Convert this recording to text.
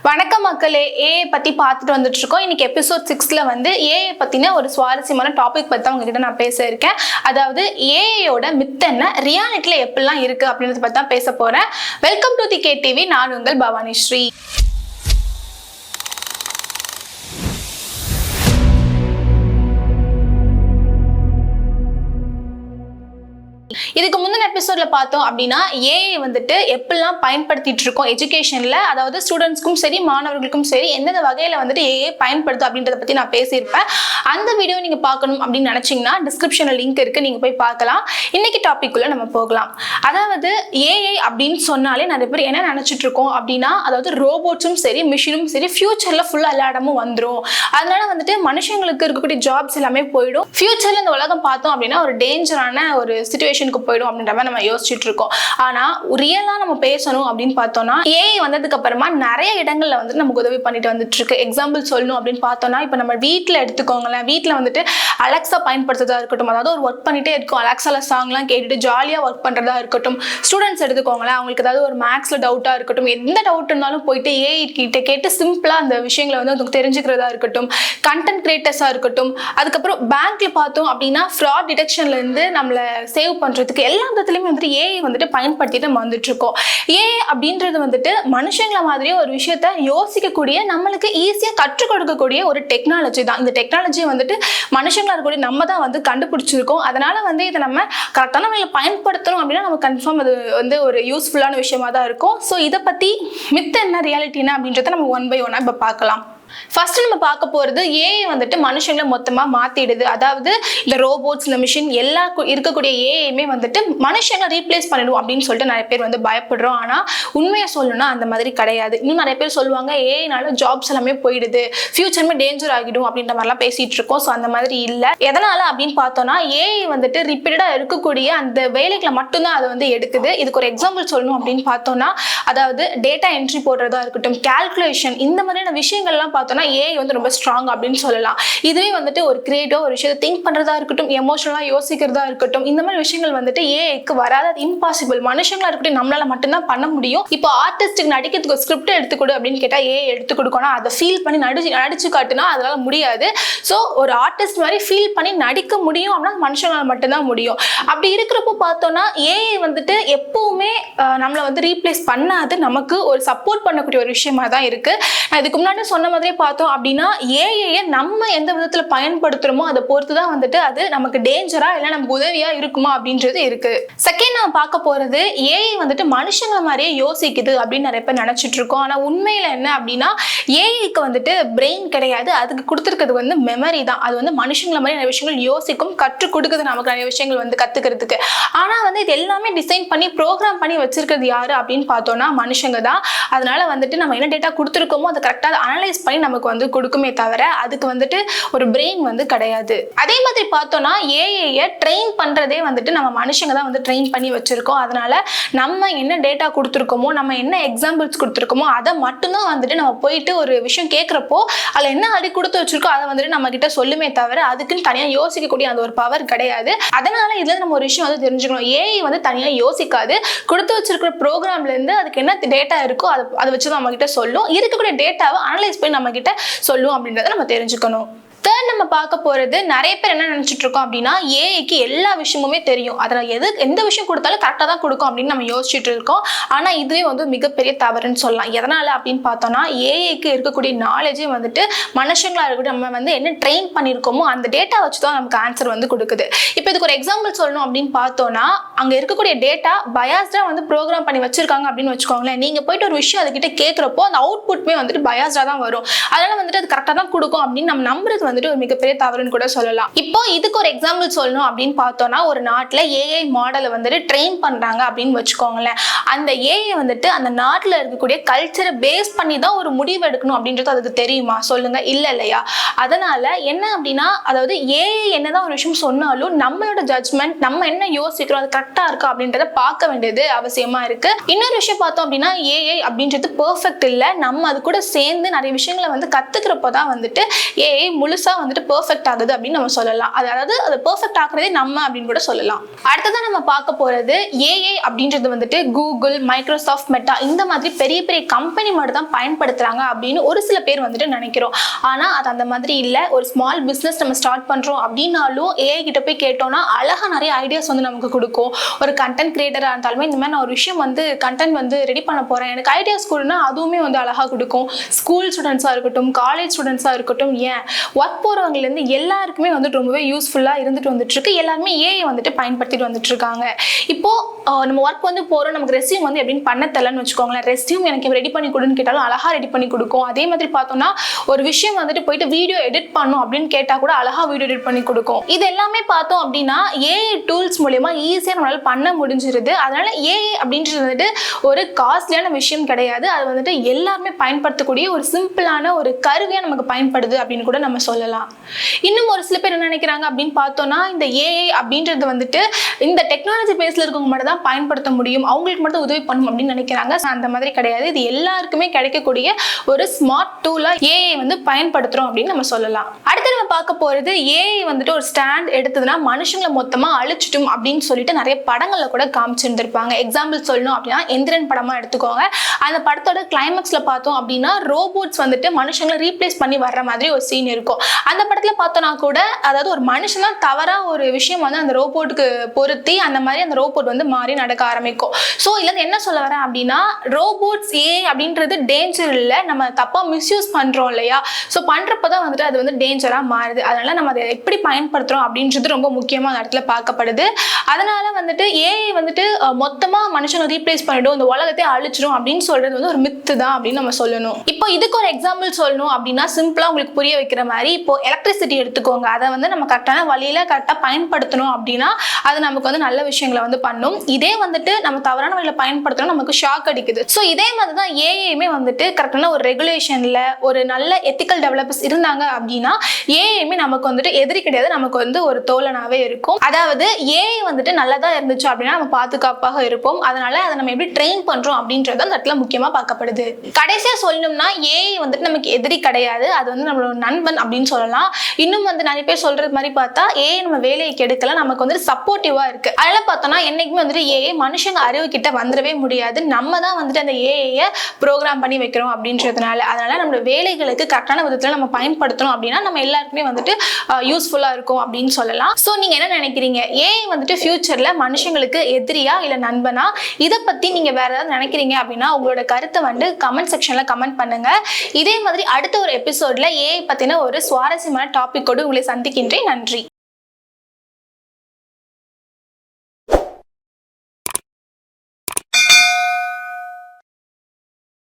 வணக்கம் மக்களே, ஏஐ பத்தி பார்த்துட்டு வந்துட்டு இருக்கோம். இன்னைக்கு எபிசோட் 6ல வந்து ஏஐ பத்தின ஒரு சுவாரஸ்யமான டாபிக் பத்தி உங்ககிட்ட நான் பேச இருக்கேன். அதாவது ஏஐயோட மித் என்ன, ரியாலிட்டியில எப்படிலாம் இருக்கு அப்படின்றத பத்தி தான் பேச போறேன். Welcome to the KTV. நான் உங்கள் பவானி ஸ்ரீ. இதுக்கு முந்தின எபிசோட்ல பார்த்தோம் அப்படின்னா ஏஐ வந்துட்டு எப்படிலாம் பயன்படுத்திட்டு இருக்கோம் எஜுகேஷன்ல, அதாவது ஸ்டூடெண்ட்ஸ்க்கும் சரி மாணவர்களுக்கும் சரி எந்தெந்த வகையில வந்துட்டு ஏஐ பயன்படுத்தும் அப்படின்றத பத்தி நான் பேசியிருப்பேன். அந்த வீடியோ நீங்க பார்க்கணும் அப்படின்னு நினைச்சீங்கன்னா டிஸ்கிரிப்ஷன்ல லிங்க் இருக்கு, நீங்க போய் பார்க்கலாம். இன்னைக்கு டாபிக் குள்ள நம்ம போகலாம். அதாவது ஏஐ அப்படின்னு சொன்னாலே நிறைய பேர் என்ன நினைச்சிட்டு இருக்கோம் அப்படின்னா, அதாவது ரோபோட்ஸும் சரி மிஷினும் சரி ஃபியூச்சர்ல ஃபுல்லா எல்லா இடமும் வந்துடும், அதனால வந்துட்டு மனுஷங்களுக்கு இருக்கக்கூடிய ஜாப்ஸ் எல்லாமே போயிடும், ஃபியூச்சர்ல இந்த உலகம் பார்த்தோம் அப்படின்னா ஒரு டேஞ்சரான ஒரு சிச்சுவேஷனுக்கு போயிடும் அப்படின்ற மாதிரி நம்ம யோசிச்சுட்டு இருக்கோம். ஆனா ரியலா நம்ம பேசணும் அப்படின்னு பார்த்தோம்னா ஏஐ வந்ததுக்கு அப்புறமா நிறைய இடங்கள்ல வந்து நமக்கு உதவி பண்ணிட்டு வந்துட்டு இருக்கு. எக்ஸாம்பிள் சொல்லணும் அப்படின்னு பார்த்தோம்னா, இப்ப நம்ம வீட்டுல எடுத்துக்கோங்களேன், வீட்டுல வந்துட்டு அலெக்ஸா பயன்படுத்துறதா இருக்கட்டும், அதாவது ஒரு ஒர்க் பண்ணிட்டே இருக்கும், அலெக்ஸால சாங்லாம் கேட்டுட்டு ஜாலியா ஒர்க் பண்றதா இருக்கட்டும். ஸ்டூடெண்ட்ஸ் எடுத்துக்கோங்களேன், அவங்களுக்கு ஏதாவது ஒரு மேக்ஸ்ல டவுட்டா இருக்கட்டும், எந்த டவுட் இருந்தாலும் போயிட்டு ஏஐ கிட்ட கேட்டு சிம்பிளா அந்த விஷயங்களை வந்து அதுக்கு தெரிஞ்சுக்கிறதா இருக்கட்டும், கண்டென்ட் கிரியேட்டர்ஸா இருக்கட்டும். அதுக்கப்புறம் பேங்க்ல பார்த்தோம் அப்படின்னா ஃப்ராட் டிடெக்ஷன்ல இருந்து நம்மள சேவ் பண்றதுக்கு எல்லா விதத்துலயுமே வந்துட்டு ஏஐ வந்துட்டு பயன்படுத்திட்டு நம்ம வந்துட்டு இருக்கோம். ஏஐ அப்படின்றது வந்துட்டு மனுஷங்கள மாதிரியே ஒரு விஷயத்த யோசிக்கக்கூடிய, நம்மளுக்கு ஈஸியா கற்றுக் கொடுக்கக்கூடிய ஒரு டெக்னாலஜி தான். இந்த டெக்னாலஜி வந்துட்டு மனுஷங்களா இருக்கக்கூடிய நம்ம தான் வந்து கண்டுபிடிச்சிருக்கோம். அதனால வந்து இதை நம்ம கரெக்டான வகையில் பயன்படுத்தணும் அப்படின்னா நம்ம கன்ஃபார்ம் அது வந்து ஒரு யூஸ்ஃபுல்லான விஷயமா தான் இருக்கும். ஸோ இதை பத்தி மித்த என்ன ரியாலிட்டி என்ன அப்படின்றத நம்ம ஒன் பை ஒன்னா இப்போ பார்க்கலாம். ஃபர்ஸ்ட் நம்ம பார்க்க போறது ஏஐ வந்துட்டு மனுஷங்களை மொத்தமா மாத்திடுது. அதாவது இந்த ரோபோட்ஸ், இந்த மிஷின் எல்லா இருக்கக்கூடிய ஏஐமே வந்துட்டு மனுஷங்களை ரீப்ளேஸ் பண்ணிடும் அப்படின்னு சொல்லிட்டு நிறைய பேர் வந்து பயப்படுறோம். ஆனா உண்மையை சொல்லணும்னா அந்த மாதிரி கிடையாது. இன்னும் நிறைய பேர் சொல்லுவாங்க ஏஐனால ஜாப்ஸ் எல்லாமே போயிடுது, ஃபியூச்சருமே டேஞ்சர் ஆகிடும் அப்படின்ற மாதிரிலாம் பேசிட்டு இருக்கோம். ஸோ அந்த மாதிரி இல்லை. எதனால அப்படின்னு பார்த்தோம்னா ஏஐ வந்துட்டு ரிப்பீட்டடா இருக்கக்கூடிய அந்த வேலைகளை மட்டும்தான் அது வந்து எடுக்குது. இதுக்கு ஒரு எக்ஸாம்பிள் சொல்லணும் அப்படின்னு பார்த்தோம்னா, அதாவது டேட்டா என்ட்ரி போடுறதா இருக்கட்டும், கால்குலேஷன், இந்த மாதிரியான விஷயங்கள்லாம் பார்த்தோம்னா ஏஐ வந்து ரொம்ப ஸ்ட்ராங் அப்படின்னு சொல்லலாம். இதுவே வந்துட்டு ஒரு கிரியேட்டிவா ஒரு விஷயத்தை திங்க் பண்றதா இருக்கட்டும், எமோஷனலா யோசிக்கிறதா இருக்கட்டும், இந்த மாதிரி விஷயங்கள் வந்துட்டு ஏஐக்கு வராது, அது இம்பாசிபிள். மனுஷங்களா இருக்கட்டும் நம்மளால மட்டும்தான் பண்ண முடியும். இப்போ ஆர்டிஸ்டுக்கு நடிக்கிறதுக்கு ஒரு ஸ்கிரிப்ட் எடுத்துக்கொடு அப்படின்னு கேட்டா ஏஐ எடுத்து கொடுக்கணும், அதை ஃபீல் பண்ணி நடிச்சு காட்டுனா அதனால முடியாது. ஸோ ஒரு ஆர்டிஸ்ட் மாதிரி ஃபீல் பண்ணி நடிக்க முடியும் அப்படின்னா மனுஷங்களால் மட்டும்தான் முடியும். அப்படி இருக்கிறப்போ பார்த்தோம்னா ஏஐ வந்துட்டு எப்பவுமே நம்மளை வந்து ரீப்ளேஸ் பண்ணாது, நமக்கு ஒரு சப்போர்ட் பண்ணக்கூடிய ஒரு விஷயமா தான் இருக்கு. நான் இதுக்கு முன்னாடி சொன்ன மாதிரி பார்த்தோம் அப்படின்னா ஏஐயை நம்ம எந்த விதத்துல பயன்படுத்துறோமோ அதை பொறுத்து தான் வந்துட்டு அது நமக்கு டேஞ்சரா இல்லை நமக்கு உதவியா இருக்குமா அப்படின்றது இருக்கு. செகண்ட் நான் பார்க்க போறது, ஏஐ வந்துட்டு மனுஷங்க மாதிரியே யோசிக்குது அப்படின்னு நிறைய பேர் நினைச்சிட்டு இருக்கோம். ஆனா உண்மையில என்ன அப்படின்னா ஏஐக்கு வந்துட்டு பிரெயின் கிடையாது, அதுக்கு கொடுத்துருக்கிறது வந்து மெமரி தான். அது வந்து மனுஷங்கள மாதிரி நிறைய விஷயங்கள் யோசிக்கும், கற்றுக் கொடுக்குது நமக்கு நிறைய விஷயங்கள் வந்து கத்துக்கிறதுக்கு. ஆனா வந்து இது எல்லாமே டிசைன் பண்ணி ப்ரோக்ராம் பண்ணி வச்சிருக்கிறது யாரு அப்படின்னு பார்த்தோம்னா மனுஷங்க தான். அதனால வந்துட்டு நம்ம என்ன டேட்டா கொடுத்துருக்கோமோ அதை கரெக்டாக அனலைஸ் பண்ணி நமக்கு வந்து கொடுக்குமே தவிர அதுக்கு வந்துட்டு ஒரு பிரெயின் வந்து கிடையாது. அதே மாதிரி பார்த்தோம்னா ஏஐயை ட்ரெயின் பண்றதே வந்துட்டு நம்ம மனுஷங்க தான் வந்து ட்ரெயின் பண்ணி வச்சிருக்கோம். அதனால நம்ம என்ன டேட்டா கொடுத்துருக்கோமோ, நம்ம என்ன எக்ஸாம்பிள்ஸ் கொடுத்துருக்கோமோ அதை மட்டும்தான் வந்துட்டு நம்ம போயிட்டு ஒரு விஷயம் கேட்குறப்போ அதில் என்ன அடி கொடுத்து வச்சிருக்கோ அதை வந்துட்டு நம்ம கிட்ட சொல்லுமே தவிர அதுக்குன்னு தனியாக யோசிக்கக்கூடிய அந்த ஒரு பவர் கிடையாது. அதனால இதுல நம்ம ஒரு விஷயம் வந்து தெரிஞ்சுக்கணும், ஏஐ வந்து தனியாக யோசிக்காது, கொடுத்து வச்சிருக்கிற ப்ரோக்ராம்ல இருந்து அதுக்கு என்ன டேட்டா இருக்கோ அதை வச்சு நம்ம கிட்ட சொல்லும், இருக்கக்கூடிய டேட்டாவை அனலைஸ் பண்ணி நம்ம கிட்ட சொல்லும் அப்படின்றத நம்ம தெரிஞ்சுக்கணும். தேர்ட் நம்ம பார்க்க போறது, நிறைய பேர் என்ன நினைச்சிட்டு இருக்கோம் அப்படின்னா ஏஐக்கு எல்லா விஷயமுமே தெரியும், அதில் எந்த விஷயம் கொடுத்தாலும் கரெக்டாக தான் கொடுக்கும் அப்படின்னு நம்ம யோசிச்சுட்டு இருக்கோம். ஆனா இதுவே வந்து மிகப்பெரிய தவறுன்னு சொல்லலாம். எதனால அப்படின்னு பார்த்தோம்னா ஏஐக்கு இருக்கக்கூடிய நாலேஜே வந்துட்டு மனுஷங்களா இருக்கட்டும் நம்ம வந்து என்ன ட்ரெயின் பண்ணியிருக்கோமோ அந்த டேட்டா வச்சு தான் நமக்கு ஆன்சர் வந்து கொடுக்குது. இப்போ இதுக்கு ஒரு எக்ஸாம்பிள் சொல்லணும் அப்படின்னு பார்த்தோம்னா, அங்க இருக்கக்கூடிய டேட்டா பயாஸ்டா வந்து ப்ரோக்ராம் பண்ணி வச்சிருக்காங்க அப்படின்னு வச்சுக்கோங்களேன். நீங்க போயிட்டு ஒரு விஷயம் அதுக்கிட்ட கேட்குறப்போ அந்த அவுட்புட்மே வந்துட்டு பயாஸ்டா தான் வரும், அதனால வந்துட்டு அது கரெக்டாக தான் கொடுக்கும் அப்படின்னு நம்ம நம்புறது வந்துட்டு ஒரு மிகப்பெரிய தவறுன்னு கூட சொல்லலாம். இப்போ இதுக்கு ஒரு எக்ஸாம்பிள் சொல்லணும் அப்படின்னு பார்த்தோம்னா, ஒரு நாட்டில் ஏஐ மாடலை வந்துட்டு ட்ரெயின் பண்றாங்க அப்படின்னு வச்சுக்கோங்களேன். அந்த ஏஐ வந்துட்டு அந்த நாட்டில் இருக்கக்கூடிய கல்ச்சரை பேஸ் பண்ணி தான் ஒரு முடிவு எடுக்கணும் அப்படின்றது அதுக்கு தெரியுமா சொல்லுங்க? இல்லை இல்லையா? அதனால என்ன அப்படின்னா, அதாவது ஏஐ என்னதான் ஒரு விஷயம் சொன்னாலும் நம்மளோட ஜட்ஜ்மெண்ட், நம்ம என்ன யோசிக்கிறோம் அது கரெக்டா இருக்கா அப்படின்றத பார்க்க வேண்டியது அவசியமா இருக்கு. இன்னொரு விஷயம் பார்த்தோம் அப்படின்னா ஏஐ அப்படின்றது பெர்ஃபெக்ட் இல்லை, நம்ம அது கூட சேர்ந்து நிறைய விஷயங்களை வந்து கத்துக்கிறப்போ தான் வந்துட்டு ஏஐ முழு முழுசா வந்துட்டு பெர்ஃபெக்ட் ஆகுது அப்படின்னு நம்ம சொல்லலாம். அதாவது அது பெர்ஃபெக்ட் ஆக்குறதே நம்ம அப்படின்னு கூட சொல்லலாம். அடுத்ததான் நம்ம பார்க்க போறது ஏஐ அப்படின்றது வந்துட்டு கூகுள், மைக்ரோசாஃப்ட், மெட்டா இந்த மாதிரி பெரிய பெரிய கம்பெனி மட்டும் தான் பயன்படுத்துறாங்க அப்படின்னு ஒரு சில பேர் வந்துட்டு நினைக்கிறோம். ஆனா அது அந்த மாதிரி இல்லை. ஒரு ஸ்மால் பிஸ்னஸ் நம்ம ஸ்டார்ட் பண்றோம் அப்படின்னாலும் ஏஐ கிட்ட போய் கேட்டோம்னா அழகா நிறைய ஐடியாஸ் வந்து நமக்கு கொடுக்கும். ஒரு கண்டென்ட் கிரியேட்டரா இருந்தாலுமே இந்த மாதிரி நான் ஒரு விஷயம் வந்து கண்டென்ட் வந்து ரெடி பண்ண போறேன், எனக்கு ஐடியாஸ் கொடுனா அதுவுமே வந்து அழகா கொடுக்கும். ஸ்கூல் ஸ்டூடெண்ட்ஸா இருக்கட்டும், காலேஜ் ஸ்டூடெண்ட்ஸா இருக்கட்டும், ஏன் ஒர்க் போறவங்கல இருந்து எல்லாருக்குமே வந்துட்டு ரொம்பவே யூஸ்ஃபுல்லா இருந்துட்டு வந்துட்டு இருக்கு. எல்லாருமே ஏஐ வந்துட்டு பயன்படுத்திட்டு வந்துட்டு இருக்காங்க. இப்போ நம்ம ஒர்க் வந்து போறோம், நமக்கு ரெஸ்யூம் வந்து எப்படின்னு பண்ண தெரியலன்னு வச்சுக்கோங்களேன். ரெஸ்யூம் எனக்கு ரெடி பண்ணி கொடுன்னு கேட்டாலும் அழகா ரெடி பண்ணி கொடுக்கும். அதே மாதிரி பார்த்தோம்னா ஒரு விஷயம் வந்துட்டு போயிட்டு வீடியோ எடிட் பண்ணும் அப்படின்னு கேட்டா கூட அழகா வீடியோ எடிட் பண்ணி கொடுக்கும். இது எல்லாமே பார்த்தோம் அப்படின்னா ஏஐ டூல்ஸ் மூலமா ஈஸியா நம்மளால பண்ண முடிஞ்சிருது. அதனால ஏஐ அப்படின்றது வந்துட்டு ஒரு காஸ்ட்லியான விஷயம் கிடையாது. அது வந்துட்டு எல்லாருமே பயன்படுத்தக்கூடிய ஒரு சிம்பிளான ஒரு கருவியா நமக்கு பயன்படுது அப்படின்னு கூட நம்ம சொல்லலாம். இன்னும் ஒரு சில பேர் என்ன நினைக்கிறாங்க அப்படின்னு பார்த்தோம்னா இந்த ஏஐ அப்படின்றது வந்துட்டு இந்த டெக்னாலஜி பேஸ்ல இருக்கவங்க மட்டும் தான் பயன்படுத்த முடியும், அவங்களுக்கு மட்டும் உதவி பண்ணும் அப்படின்னு நினைக்கிறாங்க. அந்த மாதிரி கிடையாது. இது எல்லாருக்குமே கிடைக்கக்கூடிய ஒரு ஸ்மார்ட் டூலா ஏஐ வந்து பயன்படுத்துறோம் அப்படின்னு நம்ம சொல்லலாம். அடுத்து நம்ம பார்க்க போறது ஏஐ வந்துட்டு ஒரு ஸ்டாண்ட் எடுத்ததுன்னா மனுஷங்களை மொத்தமா அழிச்சிட்டும் அப்படின்னு சொல்லிட்டு நிறைய படங்கள்ல கூட காமிச்சிருந்திருப்பாங்க. எக்ஸாம்பிள் சொல்லணும் அப்படின்னா எந்திரன் படமா எடுத்துக்கோங்க. அந்த படத்தோட கிளைமேக்ஸ்ல பார்த்தோம் அப்படின்னா ரோபோட்ஸ் வந்துட்டு மனுஷங்களை ரீப்ளேஸ் பண்ணி வர்ற மாதிரி ஒரு சீன் இருக்கும். அந்த படத்துல பார்த்தோம்னா கூட அதாவது ஒரு மனுஷன் தான் தவறா ஒரு விஷயம் வந்து அந்த ரோபோட்டுக்கு பொருத்தி அந்த மாதிரி அந்த ரோபோட் வந்து மாறி நடக்க ஆரம்பிக்கும். ஸோ இதுல என்ன சொல்ல வரேன் அப்படின்னா ரோபோட்ஸ் ஏஐ அப்படின்றது டேஞ்சர் இல்லை, நம்ம தப்பா மிஸ்யூஸ் பண்றோம் இல்லையா? ஸோ பண்றப்பதான் வந்துட்டு அது வந்து டேஞ்சரா மாறுது. அதனால நம்ம அதை எப்படி பயன்படுத்துறோம் அப்படின்றது ரொம்ப முக்கியமா அந்த இடத்துல பார்க்கப்படுது. அதனால வந்துட்டு ஏஐ வந்துட்டு மொத்தமா மனுஷனை ரீப்ளேஸ் பண்ணிடும், இந்த உலகத்தை அழிச்சிடும் அப்படின்னு சொல்றது வந்து ஒரு மித்து தான் அப்படின்னு நம்ம சொல்லணும். இப்போ இதுக்கு ஒரு எக்ஸாம்பிள் சொல்லணும் அப்படின்னா சிம்பிளா உங்களுக்கு புரிய வைக்கிற மாதிரி இப்போ எலக்ட்ரிசிட்டி எடுத்துக்கோங்க. அதை வந்து நம்ம கரெக்டான வழியில கரெக்டா பயன்படுத்தணும் அப்படின்னா அது நமக்கு வந்து நல்ல விஷயங்களை வந்து பண்ணும். இதே வந்துட்டு நம்ம தவறான வழியில பயன்படுத்தணும் நமக்கு ஷாக் அடிக்குது. ஸோ இதே மாதிரி தான் ஏஐமே வந்துட்டு கரெக்டான ஒரு ரெகுலேஷன்ல ஒரு நல்ல எத்திக்கல் டெவலப்பர்ஸ் இருந்தாங்க அப்படின்னா ஏஐமே நமக்கு வந்துட்டு எதிரி கிடையாது, நமக்கு வந்து ஒரு தோழனாவே இருக்கும். அதாவது ஏஐ வந்துட்டு நல்லதா இருந்துச்சு அப்படின்னா நம்ம பாதுகாப்பாக இருப்போம். அதனால அதை நம்ம எப்படி ட்ரெயின் பண்றோம் அப்படின்றது அந்த இடத்துல முக்கியமா பார்க்கப்படுது. கடைசியா சொல்லணும்னா ஏஐ வந்துட்டு நமக்கு எதிரி கிடையாது, அது வந்து நம்மளோட நண்பன் அப்படின்னு சொல்லலாம். இன்னும் வந்து நிறைய பேர் சொல்றது மாதிரி பார்த்தா ஏஐ நம்ம வேலையை கெடுக்கல, நமக்கு வந்து சப்போர்ட்டிவா இருக்கு. அதனால பார்த்தோம்னா என்னைக்குமே வந்துட்டு ஏஐ மனுஷங்க அறிவு கிட்ட வந்துடவே முடியாது. நம்ம தான் வந்துட்டு அந்த ஏஐயை ப்ரோக்ராம் பண்ணி வைக்கிறோம் அப்படின்றதுனால. அதனால நம்மளோட வேலைகளுக்கு கரெக்டான விதத்துல நம்ம பயன்படுத்தணும் அப்படின்னா நம்ம எல்லாருக்குமே வந்துட்டு யூஸ்ஃபுல்லா இருக்கும் அப்படின்னு சொல்லலாம். ஸோ நீங்க என்ன நினைக்கிறீங்க? ஏஐ வந்துட்டு ஃபியூச்சர்ல மனுஷங்களுக்கு எதிரியா இல்ல நண்பனா? இதை பத்தி நீங்க வேற ஏதாவது நினைக்கிறீங்க அப்படின்னா உங்களோட கருத்தை வந்து கமெண்ட் செக்ஷன்ல கமெண்ட் பண்ணுங்க. இதே மாதிரி அடுத்த ஒரு எபிசோட்ல ஏஐ பத்தின ஒரு சுவாரஸ்யமான டாபிக்கோடு உங்களை சந்திக்கின்றேன். நன்றி.